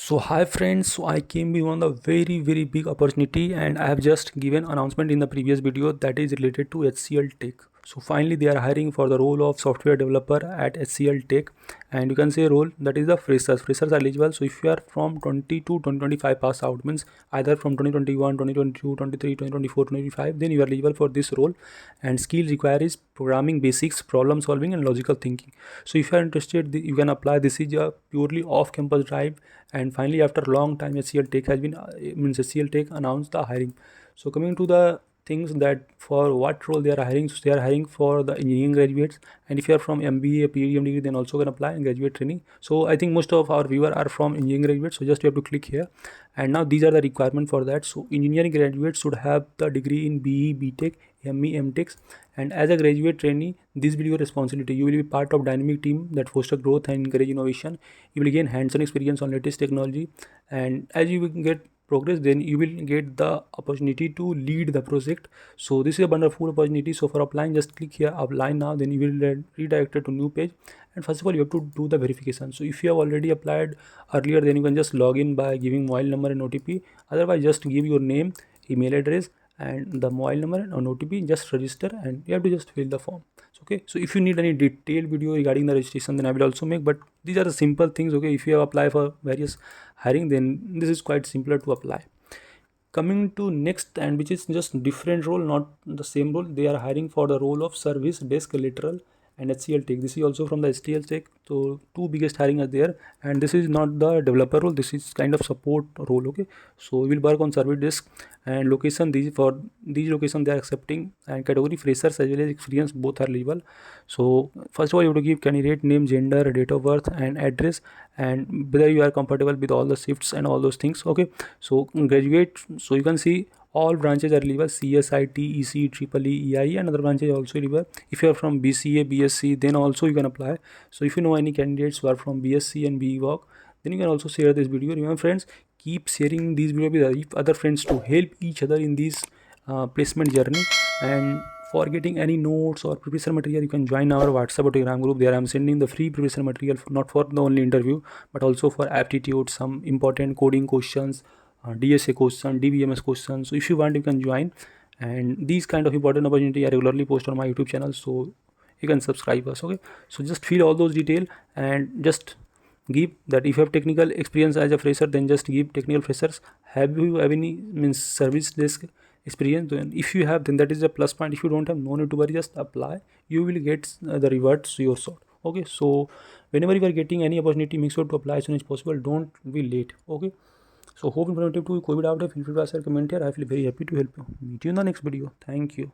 So hi friends, so I came with one of the very big opportunity, and I have just given announcement in the previous video that is related to HCL Tech. So finally they are hiring for the role of software developer at HCL Tech, and you can say role that is the freshers. Freshers are eligible. So if you are from 20 to 2025 pass out, means either from 2021, 2022, 23, 2024, 2025, then you are eligible for this role. And skill required is programming basics, problem solving and logical thinking. So if you are interested, you can apply. This is a purely off campus drive. And finally after a long time HCL Tech has been HCL Tech announced the hiring. So coming to the things that for what role they are hiring, so they are hiring for the engineering graduates, and if you are from MBA PhD degree then also can apply in graduate training. So I think most of our viewers are from engineering graduates, so just you have to click here. And now these are the requirement for that. So engineering graduates should have the degree in BE, BTech, ME, MTech, and as a graduate trainee, this will be your responsibility. You will be part of dynamic team that foster growth and encourage innovation. You will gain hands-on experience on latest technology, and as you will get progress, then you will get the opportunity to lead the project. So this is a wonderful opportunity. So for applying, just click here apply now, then you will get redirected to new page. And first of all, you have to do the verification. So if you have already applied earlier, then you can just log in by giving mobile number and OTP. Otherwise, just give your name, email address and the mobile number and OTP, just register and you have to just fill the form. So, okay, so if you need any detailed video regarding the registration, then I will also make, but these are the simple things. Okay, if you have applied for various hiring, then this is quite simpler to apply. Coming to next, and which is just different role, not the same role. They are hiring for the role of service desk literal and HCL Tech. This is also from the HCL Tech. So two biggest hiring are there, and this is not the developer role. This is kind of support role. Okay, so we will work on service desk and location. These for these location they are accepting, and category freshers as well as experience both are legal. So first of all, you have to give candidate name, gender, date of birth, and address, and whether you are comfortable with all the shifts and all those things. Okay, so graduate. So you can see all branches are eligible: CSIT, EC, EEE, EIE, and other branches also eligible. If you are from BCA, BSc, then also you can apply. So if you know any candidates who are from BSc and BE Work, then you can also share this video. Remember friends, keep sharing these video with other friends to help each other in this placement journey. And for getting any notes or preparation material, you can join our WhatsApp or Telegram group. There I'm sending the free preparation material, not for the only interview but also for aptitude, some important coding questions, DSA question, DBMS question. So if you want, you can join. And these kind of important opportunity I regularly post on my YouTube channel, so you can subscribe us. Okay, so just fill all those detail and just give that. If you have technical experience as a fresher, then just give technical freshers. Have you have any means service desk experience? Then if you have, then that is a plus point. If you don't have, no need to worry, just apply. You will get the rewards to your sort. Okay, so whenever you are getting any opportunity, make sure to apply as soon as possible. Don't be late. Okay, so hope informative to कोई भी doubt है, feel free to ask or comment here. I feel very happy to help you. Meet you in the next video. Thank you.